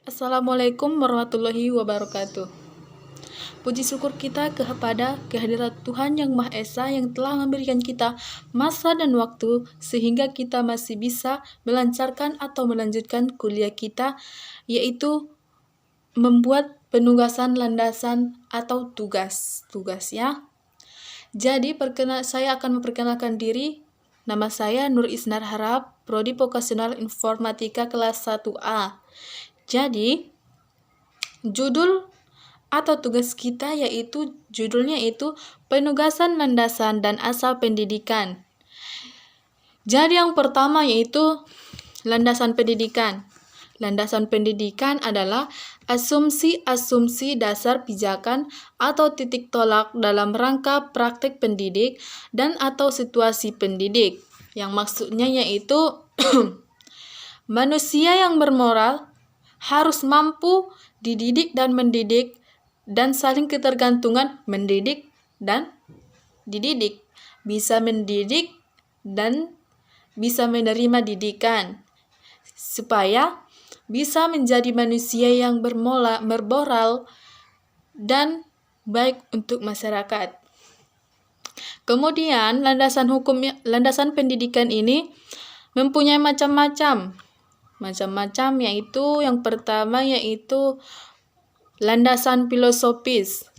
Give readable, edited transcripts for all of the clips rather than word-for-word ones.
Assalamualaikum warahmatullahi wabarakatuh. Puji syukur kita kepada kehadirat Tuhan Yang Maha Esa yang telah memberikan kita masa dan waktu sehingga kita masih bisa melancarkan atau melanjutkan kuliah kita, yaitu membuat penugasan landasan atau tugas ya. Jadi saya akan memperkenalkan diri. Nama saya Nur Isnar Harap, Prodi Vokasional Informatika kelas 1A. Jadi, judul atau tugas kita judulnya itu penugasan landasan dan asal pendidikan. Jadi yang pertama yaitu landasan pendidikan. Landasan pendidikan adalah asumsi-asumsi dasar pijakan atau titik tolak dalam rangka praktek pendidik dan atau situasi pendidik. Yang maksudnya yaitu manusia yang bermoral harus mampu dididik dan mendidik dan saling ketergantungan mendidik dan dididik. Bisa mendidik dan bisa menerima didikan supaya bisa menjadi manusia yang bermoral dan baik untuk masyarakat. Kemudian landasan pendidikan ini mempunyai macam-macam yaitu yang pertama yaitu landasan filosofis.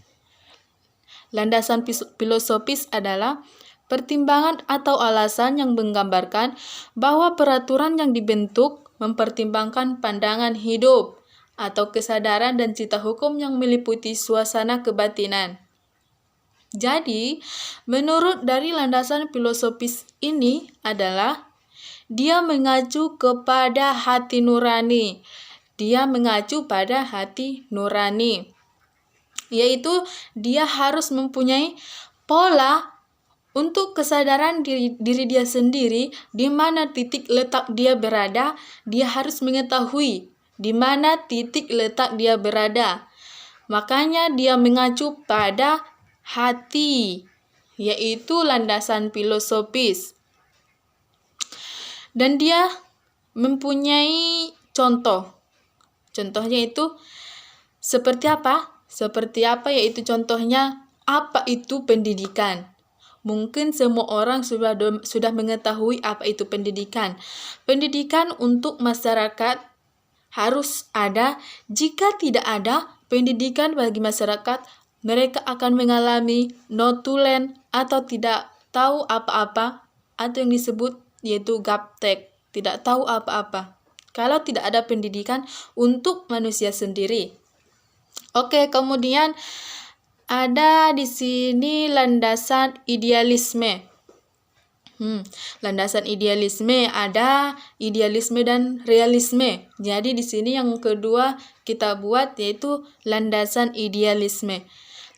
Landasan filosofis adalah pertimbangan atau alasan yang menggambarkan bahwa peraturan yang dibentuk mempertimbangkan pandangan hidup atau kesadaran dan cita hukum yang meliputi suasana kebatinan. Jadi, menurut dari landasan filosofis ini adalah dia mengacu kepada hati nurani. Yaitu dia harus mempunyai pola untuk kesadaran diri dia sendiri, di mana titik letak dia berada. Dia harus mengetahui di mana titik letak dia berada. Makanya dia mengacu pada hati, yaitu landasan filosofis. Dan dia mempunyai contoh. Contohnya itu seperti apa? Yaitu contohnya apa itu pendidikan. Mungkin semua orang sudah mengetahui apa itu pendidikan. Pendidikan untuk masyarakat harus ada. Jika tidak ada pendidikan bagi masyarakat, mereka akan mengalami notulen atau tidak tahu apa-apa, atau yang disebut yaitu gaptek, tidak tahu apa-apa. Kalau tidak ada pendidikan untuk manusia sendiri. Oke, kemudian ada di sini landasan idealisme. Landasan idealisme ada idealisme dan realisme. Jadi di sini yang kedua kita buat yaitu landasan idealisme.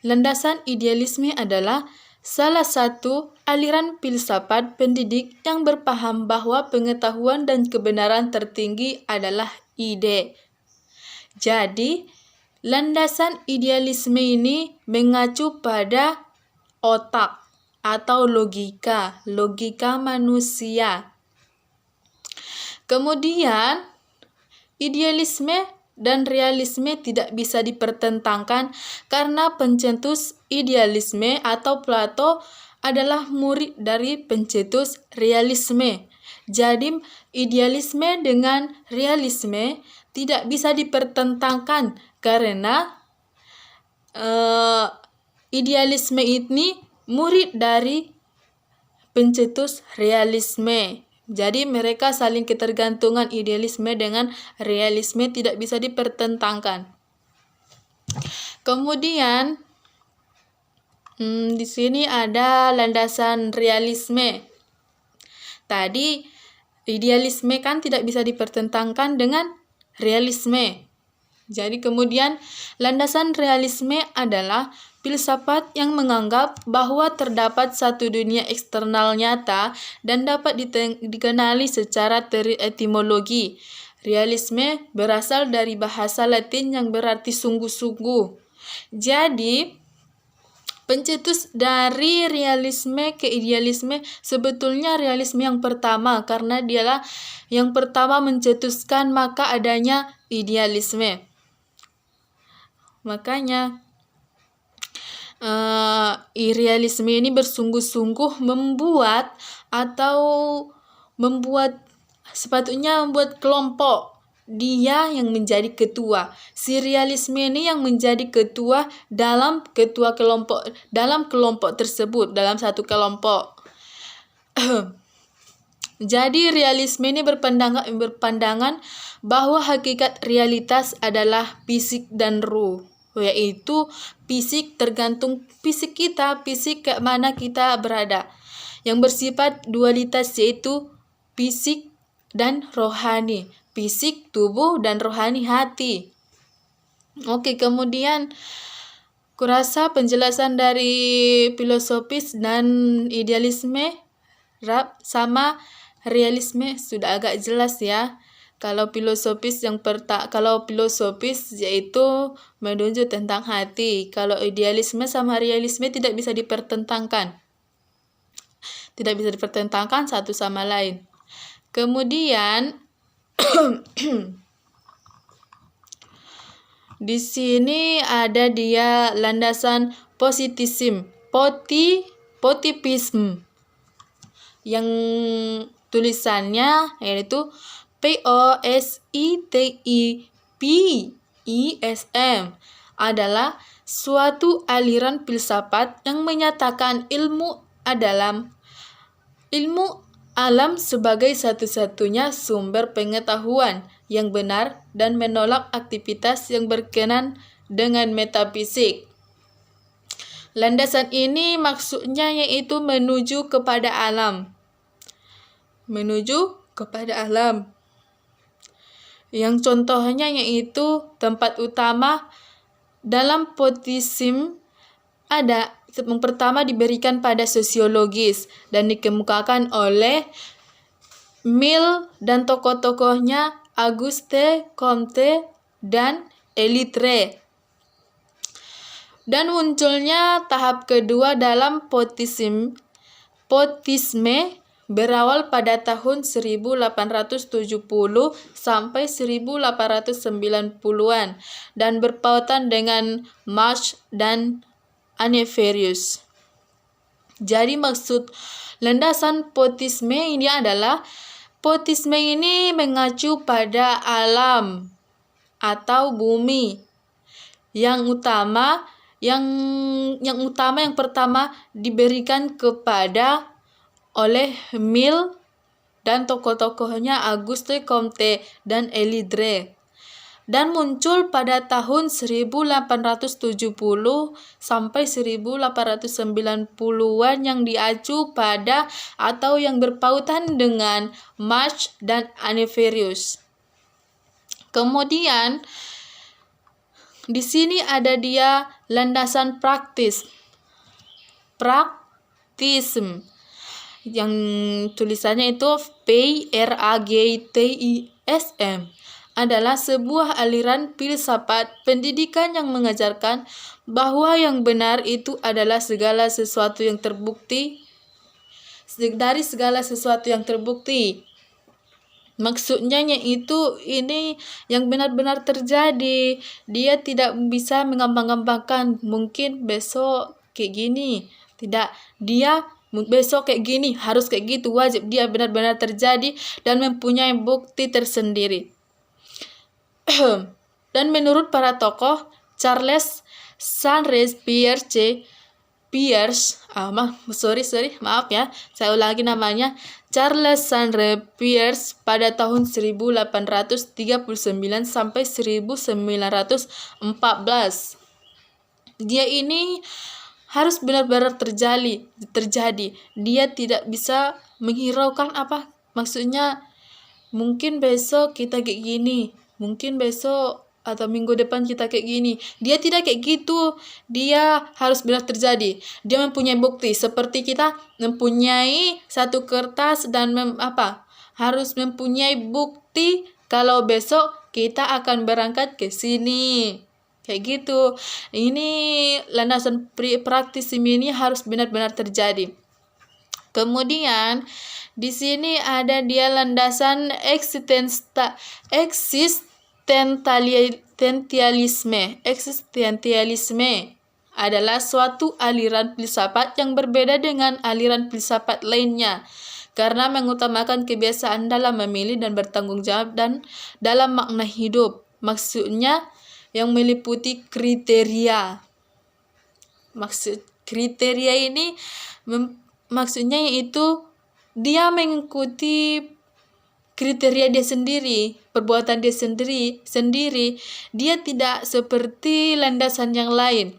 Landasan idealisme adalah salah satu aliran filsafat pendidik yang berpaham bahwa pengetahuan dan kebenaran tertinggi adalah ide. Jadi, landasan idealisme ini mengacu pada otak atau logika manusia. Kemudian, idealisme dan realisme tidak bisa dipertentangkan karena pencetus idealisme atau Plato adalah murid dari pencetus realisme. Jadi idealisme dengan realisme tidak bisa dipertentangkan karena idealisme ini murid dari pencetus realisme. Jadi mereka saling ketergantungan, idealisme dengan realisme tidak bisa dipertentangkan. Kemudian di sini ada landasan realisme. Tadi idealisme kan tidak bisa dipertentangkan dengan realisme. Jadi kemudian landasan realisme adalah filsafat yang menganggap bahwa terdapat satu dunia eksternal nyata dan dapat dikenali secara etimologi. Realisme berasal dari bahasa Latin yang berarti sungguh-sungguh. Jadi Pencetus dari realisme ke idealisme sebetulnya realisme yang pertama, karena dialah yang pertama mencetuskan maka adanya idealisme. Makanya realisme ini bersungguh-sungguh sepatutnya membuat kelompok. Dia yang menjadi ketua. Si realisme ini yang menjadi ketua dalam kelompok tersebut, dalam satu kelompok. Jadi realisme ini berpandangan bahwa hakikat realitas adalah fisik dan ruh, yaitu fisik tergantung fisik kita, fisik ke mana kita berada, yang bersifat dualitas, yaitu fisik dan rohani, fisik tubuh dan rohani hati. Oke, kemudian kurasa penjelasan dari filosofis dan idealisme sama realisme sudah agak jelas ya. Kalau filosofis yaitu menunjuk tentang hati. Kalau idealisme sama realisme tidak bisa dipertentangkan. Tidak bisa dipertentangkan satu sama lain. Kemudian di sini ada dia landasan positivisme, yang tulisannya yaitu positivism adalah suatu aliran filsafat yang menyatakan ilmu alam sebagai satu-satunya sumber pengetahuan yang benar dan menolak aktivitas yang berkenaan dengan metafisik. Landasan ini maksudnya yaitu menuju kepada alam. Yang contohnya yaitu tempat utama dalam positivisme ada yang pertama diberikan pada sosiologis dan dikemukakan oleh Mill dan tokoh-tokohnya Auguste Comte dan Elitre. Dan munculnya tahap kedua dalam positivisme berawal pada tahun 1870 sampai 1890-an dan berpautan dengan Marx dan Aneverius. Jadi maksud landasan positivisme ini adalah positivisme ini mengacu pada alam atau bumi yang pertama diberikan kepada oleh Mill dan tokoh-tokohnya Auguste Comte dan Elitre, dan muncul pada tahun 1870 sampai 1890-an yang diacu pada atau yang berpautan dengan Marx dan Aneverius. Kemudian di sini ada dia landasan praktisme yang tulisannya itu pragmatism adalah sebuah aliran filsafat pendidikan yang mengajarkan bahwa yang benar itu adalah segala sesuatu yang terbukti. Maksudnya yaitu ini yang benar-benar terjadi. Dia tidak bisa mengambang-ambangkan mungkin besok kayak gini. Tidak, dia besok kayak gini, harus kayak gitu, wajib. Dia benar-benar terjadi dan mempunyai bukti tersendiri. Dan menurut para tokoh, Charles Sanders Peirce, Charles Sanders Peirce pada tahun 1839 sampai 1914. Dia ini harus benar-benar terjadi. Dia tidak bisa menghiraukan apa maksudnya. Mungkin besok kita kayak gini, mungkin besok atau minggu depan kita kayak gini. Dia tidak kayak gitu. Dia harus benar terjadi. Dia mempunyai bukti seperti kita mempunyai satu kertas dan harus mempunyai bukti kalau besok kita akan berangkat ke sini. Kayak gitu. Ini landasan praktis ini harus benar-benar terjadi. Kemudian di sini ada dia landasan eksistensialisme. Eksistensialisme adalah suatu aliran filsafat yang berbeda dengan aliran filsafat lainnya karena mengutamakan kebiasaan dalam memilih dan bertanggung jawab dan dalam makna hidup. Maksudnya yang meliputi kriteria. Maksud kriteria ini maksudnya yaitu dia mengikuti kriteria dia sendiri, perbuatan dia sendiri. Dia tidak seperti landasan yang lain.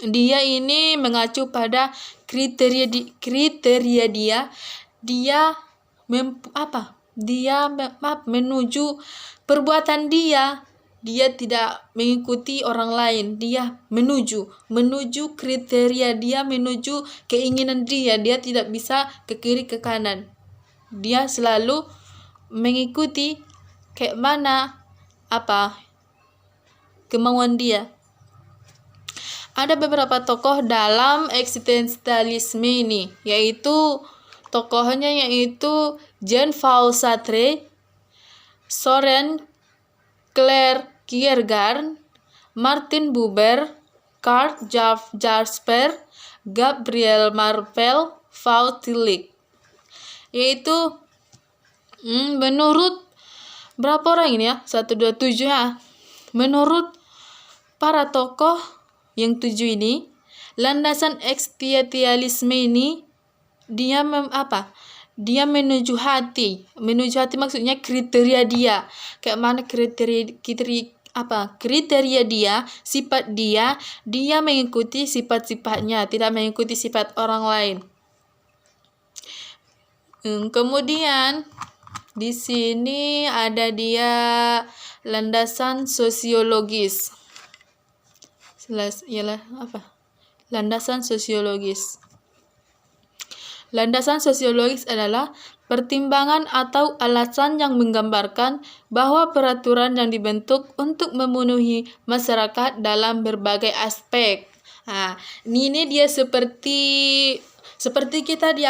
Dia ini mengacu pada kriteria dia. Dia menuju perbuatan dia. Dia tidak mengikuti orang lain. Dia menuju kriteria dia, menuju keinginan dia. Dia tidak bisa ke kiri ke kanan. Dia selalu mengikuti kayak mana kemauan dia. Ada beberapa tokoh dalam eksistensialisme ini, yaitu tokohnya yaitu Jean-Paul Sartre, Soren Kierkegaard, Martin Buber, Karl Jasper, Gabriel Marcel, Paul Tillich. Yaitu menurut berapa orang ini ya? 1, 2, 7 ya. Menurut para tokoh yang 7 ini, landasan eksistensialisme ini dia dia menuju hati maksudnya kriteria dia. Kayak mana kriteria dia, sifat dia mengikuti sifat-sifatnya, tidak mengikuti sifat orang lain. Kemudian di sini ada dia landasan sosiologis. Landasan sosiologis. Landasan sosiologis adalah pertimbangan atau alasan yang menggambarkan bahwa peraturan yang dibentuk untuk memenuhi masyarakat dalam berbagai aspek. Ini dia seperti kita di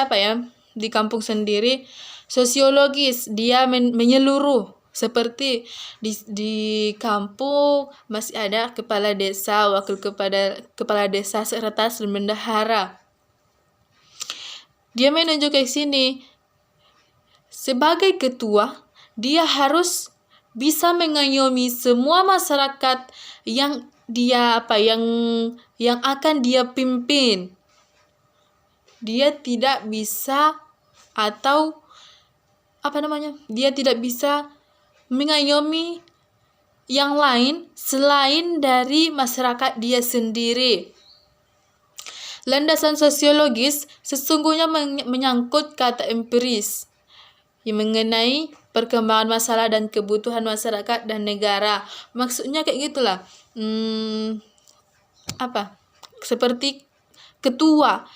di kampung sendiri, sosiologis, dia menyeluruh. Seperti di kampung masih ada kepala desa, wakil kepala desa serta bendahara. Dia menunjuk ke sini sebagai ketua, dia harus bisa mengayomi semua masyarakat yang dia yang akan dia pimpin. Dia tidak bisa dia tidak bisa mengayomi yang lain selain dari masyarakat dia sendiri. Landasan sosiologis sesungguhnya menyangkut kata empiris yang mengenai perkembangan masalah dan kebutuhan masyarakat dan negara. Maksudnya kayak gitulah. Seperti ketua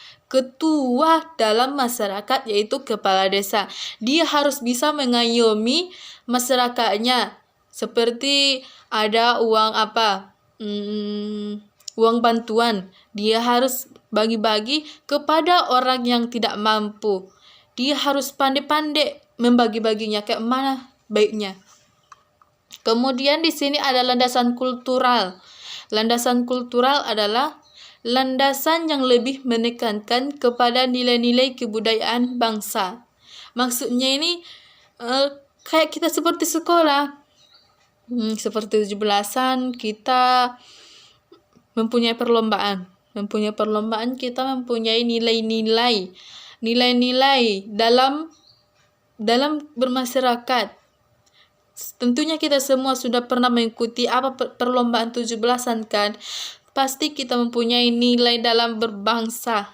dalam masyarakat yaitu kepala desa. Dia harus bisa mengayomi masyarakatnya. Seperti ada uang uang bantuan, dia harus bagi-bagi kepada orang yang tidak mampu. Dia harus pandai-pandai membagi-baginya kayak mana baiknya. Kemudian di sini ada landasan kultural. Landasan kultural adalah landasan yang lebih menekankan kepada nilai-nilai kebudayaan bangsa. Maksudnya ini kayak kita seperti sekolah. Seperti 17-an kita mempunyai perlombaan. Kita mempunyai nilai-nilai dalam bermasyarakat. Tentunya kita semua sudah pernah mengikuti perlombaan 17-an kan. Pasti kita mempunyai nilai dalam berbangsa.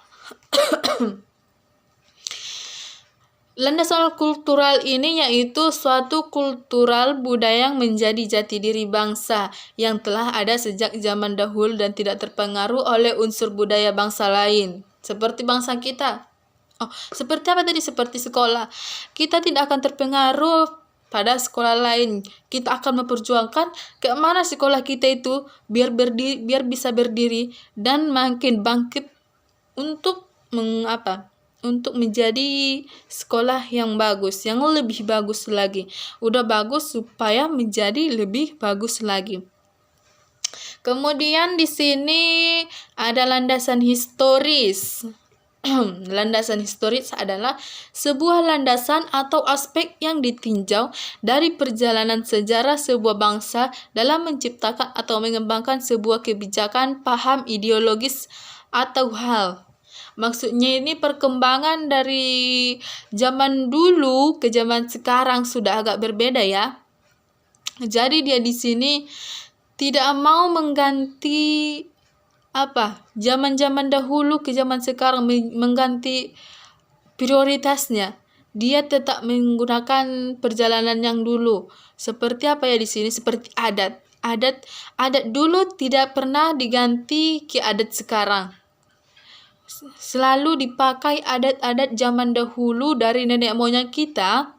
Landasan kultural ini yaitu suatu kultural budaya yang menjadi jati diri bangsa yang telah ada sejak zaman dahulu dan tidak terpengaruh oleh unsur budaya bangsa lain. Seperti bangsa kita. Seperti apa tadi? Seperti sekolah. Kita tidak akan terpengaruh pada sekolah lain. Kita akan memperjuangkan ke mana sekolah kita itu biar bisa berdiri dan makin bangkit untuk untuk menjadi sekolah yang bagus, yang lebih bagus lagi. Udah bagus supaya menjadi lebih bagus lagi. Kemudian di sini ada landasan historis. Landasan historis adalah sebuah landasan atau aspek yang ditinjau dari perjalanan sejarah sebuah bangsa dalam menciptakan atau mengembangkan sebuah kebijakan, paham ideologis atau hal. Maksudnya ini perkembangan dari zaman dulu ke zaman sekarang sudah agak berbeda ya. Jadi dia di sini tidak mau mengganti zaman-zaman dahulu ke zaman sekarang, mengganti prioritasnya. Dia tetap menggunakan perjalanan yang dulu. Seperti apa ya di sini? Seperti adat. Adat dulu tidak pernah diganti ke adat sekarang. Selalu dipakai adat-adat zaman dahulu dari nenek moyang kita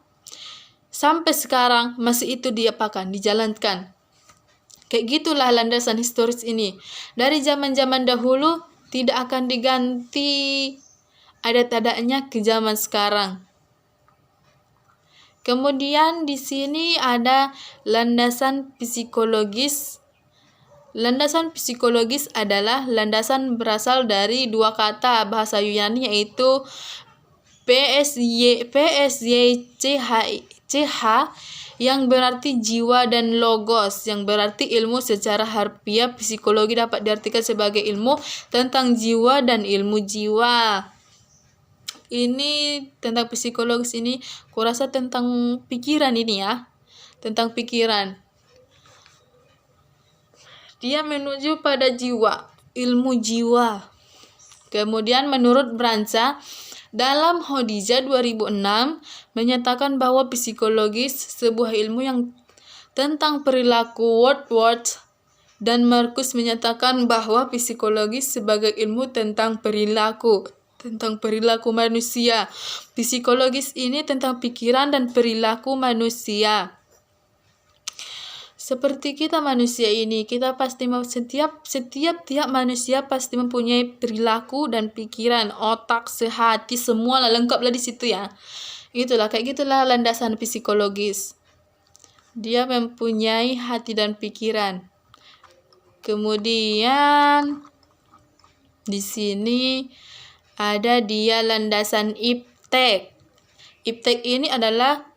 sampai sekarang masih itu diapakan, dijalankan. Kayak gitulah landasan historis ini. Dari zaman-zaman dahulu tidak akan diganti adat-adatnya ke zaman sekarang. Kemudian di sini ada landasan psikologis. Landasan psikologis adalah landasan berasal dari dua kata bahasa Yunani yaitu PSYCH yang berarti jiwa dan logos yang berarti ilmu. Secara harfiah psikologi dapat diartikan sebagai ilmu tentang jiwa dan ilmu jiwa. Ini tentang psikologis ini kurasa tentang pikiran ini ya. Tentang pikiran. Dia menuju pada jiwa, ilmu jiwa. Kemudian menurut Branca dalam Hodijah 2006 menyatakan bahwa psikologis sebuah ilmu yang tentang perilaku Woodward, dan Marcus menyatakan bahwa psikologis sebagai ilmu tentang perilaku manusia. Psikologis ini tentang pikiran dan perilaku manusia. Seperti kita manusia ini, kita pasti setiap manusia pasti mempunyai perilaku dan pikiran, otak, sehati, semua lah lengkaplah di situ ya. Itulah kayak gitulah landasan psikologis. Dia mempunyai hati dan pikiran. Kemudian di sini ada dia landasan iptek. Iptek ini adalah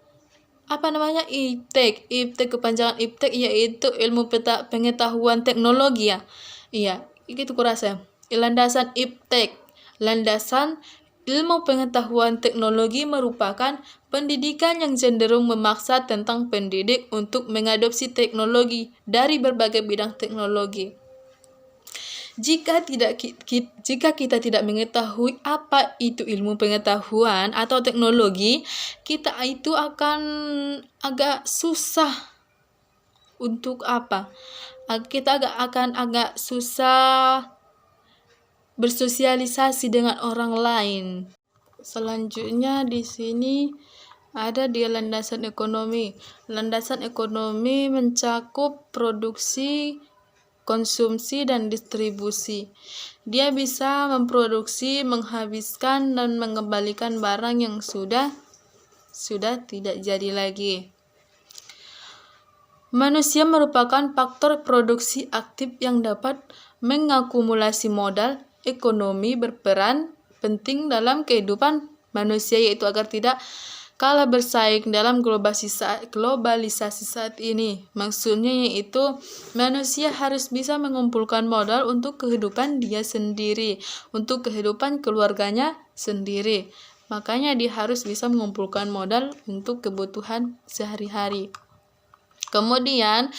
iptek kepanjangan iptek yaitu ilmu pengetahuan teknologi ya. Iya, itu kurasa. Landasan iptek, landasan ilmu pengetahuan teknologi merupakan pendidikan yang cenderung memaksa tentang pendidik untuk mengadopsi teknologi dari berbagai bidang teknologi. Jika kita tidak mengetahui apa itu ilmu pengetahuan atau teknologi, kita itu akan agak susah untuk kita akan agak susah bersosialisasi dengan orang lain. Selanjutnya di sini ada di landasan ekonomi. Landasan ekonomi mencakup produksi, konsumsi, dan distribusi. Dia bisa memproduksi, menghabiskan, dan mengembalikan barang yang sudah tidak jadi lagi. Manusia merupakan faktor produksi aktif yang dapat mengakumulasi modal. Ekonomi berperan penting dalam kehidupan manusia, yaitu agar tidak kalah bersaing dalam globalisasi saat ini. Maksudnya yaitu manusia harus bisa mengumpulkan modal untuk kehidupan dia sendiri, untuk kehidupan keluarganya sendiri. Makanya dia harus bisa mengumpulkan modal untuk kebutuhan sehari-hari. Kemudian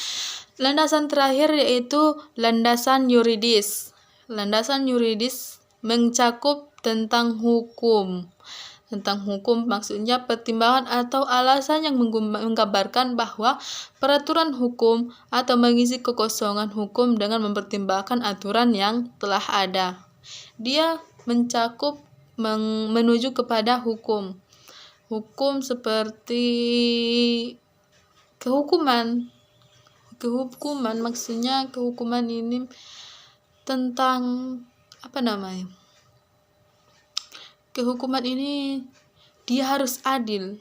landasan terakhir yaitu landasan yuridis. Landasan yuridis mencakup tentang hukum. Tentang hukum maksudnya pertimbangan atau alasan yang menggambarkan bahwa peraturan hukum atau mengisi kekosongan hukum dengan mempertimbangkan aturan yang telah ada. Dia mencakup menuju kepada hukum. Hukum seperti kehukuman. Kehukuman maksudnya kehukuman ini tentang apa namanya? Kehukuman ini dia harus adil.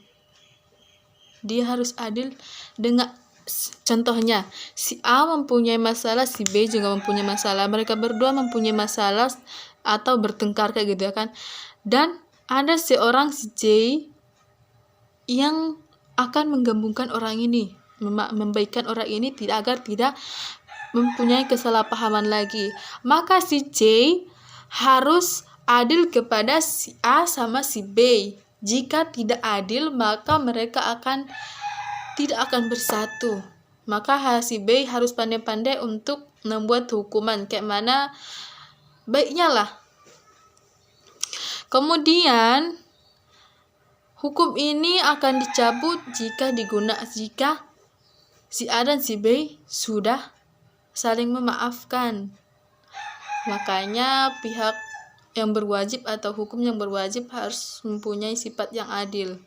Dia harus adil dengan contohnya si A mempunyai masalah, si B juga mempunyai masalah. Mereka berdua mempunyai masalah atau bertengkar kayak gitu ya kan. Dan ada seorang si J yang akan menggabungkan orang ini, membaikkan orang ini agar tidak mempunyai kesalahpahaman lagi. Maka si J harus adil kepada si A sama si B. Jika tidak adil, maka mereka tidak akan bersatu. Maka si B harus pandai-pandai untuk membuat hukuman kayak mana baiknya lah. Kemudian hukum ini akan dicabut jika si A dan si B sudah saling memaafkan. Makanya pihak yang berwajib atau hukum yang berwajib harus mempunyai sifat yang adil.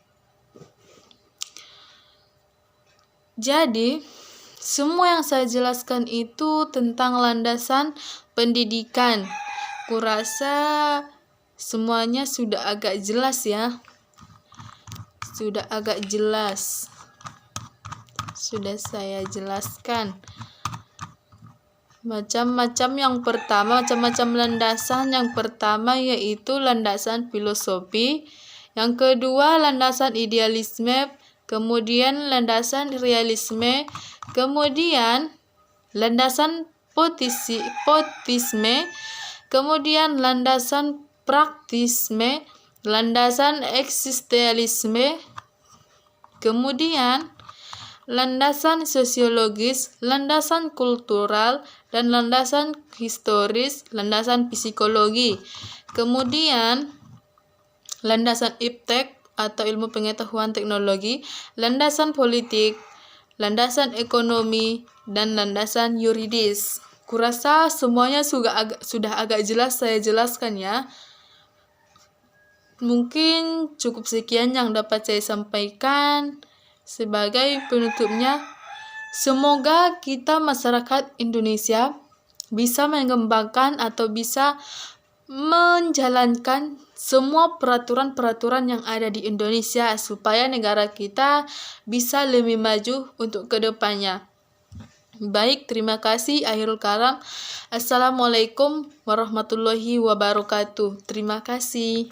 Jadi, semua yang saya jelaskan itu tentang landasan pendidikan. Kurasa semuanya sudah agak jelas ya. Sudah agak jelas. Sudah saya jelaskan. Macam-macam landasan. Yang pertama yaitu landasan filosofi. Yang kedua landasan idealisme. Kemudian landasan realisme. Kemudian landasan potisme. Kemudian landasan praktisme. Landasan eksistensialisme. Kemudian landasan sosiologis, landasan kultural, dan landasan historis, landasan psikologi. Kemudian landasan iptek atau ilmu pengetahuan teknologi, landasan politik, landasan ekonomi, dan landasan yuridis. Kurasa semuanya sudah agak jelas saya jelaskan ya. Mungkin cukup sekian yang dapat saya sampaikan. Sebagai penutupnya, semoga kita masyarakat Indonesia bisa mengembangkan atau bisa menjalankan semua peraturan-peraturan yang ada di Indonesia supaya negara kita bisa lebih maju untuk kedepannya. Baik, terima kasih. Akhirul kalam. Assalamualaikum warahmatullahi wabarakatuh. Terima kasih.